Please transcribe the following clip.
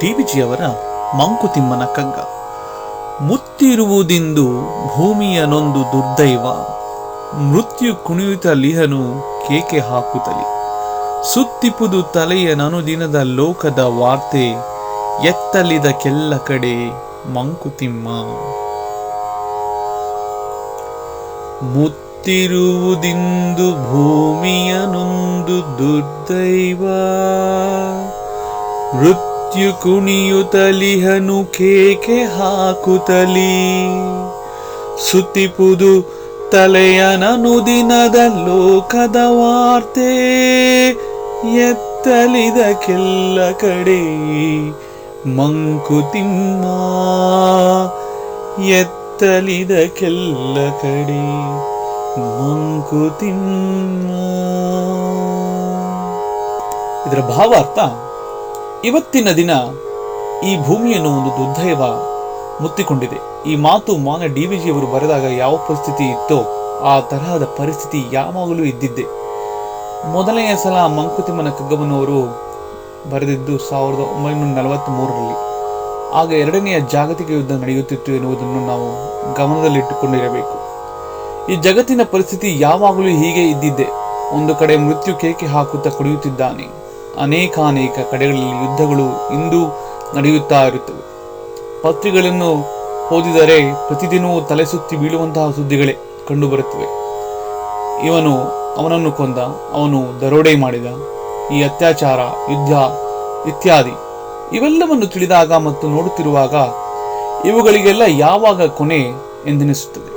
ಡಿವಿಜಿಯವರ ಮಂಕುತಿಮ್ಮನ ಕಗ್ಗ. ಮುತ್ತಿರುವುದಿಂದು ಭೂಮಿಯ ನೊಂದು ದುರ್ದೈವ, ಮೃತ್ಯು ಕುಣಿಯುತ್ತಲಿಹನು ಕೇಕೆ ಹಾಕುತ್ತಲಿ. ಸುತ್ತಿಪುದು ತಲೆಯ ನನುದಿನದ ಲೋಕದ ವಾರ್ತೆ, ಎತ್ತಲಿದ ಕೆಲ್ಲ ಕಡೆ ಮಂಕುತಿಮ್ಮ. ಮುತ್ತಿರುವುದಿಂದು ಭೂಮಿಯ ನೊಂದು ದುರ್ದೈವ, ಮೃತ್ಯು ಕುಣಿಯುತ್ತಲಿಹನು ಕೇಕೆ ಹಾಕುತ್ತಲಿ. ಸುತ್ತಿಪುದು ತಲೆಯ ನನುದಿನದ ಲೋಕದ ವಾರ್ತೆ, ಎತ್ತಲಿದ ಕೆಲ್ಲ ಕಡೆ ಮಂಕುತಿಮ್ಮ. ಎತ್ತಲಿದ ಕೆಲ್ಲ ಕಡೆ ಮಂಕುತಿಮ್ಮ. ಇದರ ಭಾವಾರ್ಥ, ಇವತ್ತಿನ ದಿನ ಈ ಭೂಮಿಯನ್ನು ಒಂದು ದುರ್ದೈವ ಮುತ್ತಿಕೊಂಡಿದೆ. ಈ ಮಾತು ಮಾನ್ಯ ಡಿವಿಜಿಯವರು ಬರೆದಾಗ ಯಾವ ಪರಿಸ್ಥಿತಿ ಇತ್ತೋ ಆ ತರಹದ ಪರಿಸ್ಥಿತಿ ಯಾವಾಗಲೂ ಇದ್ದಿದ್ದೆ. ಮೊದಲನೆಯ ಸಲ ಮಂಕುತಿಮ್ಮನ ಕಗ್ಗವನ್ನು ಅವರು ಬರೆದಿದ್ದು 1943ರಲ್ಲಿ. ಆಗ ಎರಡನೆಯ ಜಾಗತಿಕ ಯುದ್ಧ ನಡೆಯುತ್ತಿತ್ತು ಎನ್ನುವುದನ್ನು ನಾವು ಗಮನದಲ್ಲಿಟ್ಟುಕೊಂಡಿರಬೇಕು. ಈ ಜಗತ್ತಿನ ಪರಿಸ್ಥಿತಿ ಯಾವಾಗಲೂ ಹೀಗೆ ಇದ್ದಿದ್ದೆ. ಒಂದು ಕಡೆ ಮೃತ್ಯು ಕೇಕೆ ಹಾಕುತ್ತಾ ಕುಡಿಯುತ್ತಿದ್ದಾನೆ. ಅನೇಕಾನೇಕ ಕಡೆಗಳಲ್ಲಿ ಯುದ್ಧಗಳು ಇಂದು ನಡೆಯುತ್ತಾ ಇರುತ್ತವೆ. ಪತ್ರಿಕೆಗಳನ್ನು ಓದಿದರೆ ಪ್ರತಿದಿನವೂ ತಲೆ ಸುತ್ತಿ ಬೀಳುವಂತಹ ಸುದ್ದಿಗಳೇ ಕಂಡುಬರುತ್ತವೆ. ಇವನು ಅವನನ್ನು ಕೊಂದ, ಅವನು ದರೋಡೆ ಮಾಡಿದ, ಈ ಅತ್ಯಾಚಾರ, ಯುದ್ಧ ಇತ್ಯಾದಿ ಇವೆಲ್ಲವನ್ನು ತಿಳಿದಾಗ ಮತ್ತು ನೋಡುತ್ತಿರುವಾಗ ಇವುಗಳಿಗೆಲ್ಲ ಯಾವಾಗ ಕೊನೆ ಎಂದೆನಿಸುತ್ತದೆ.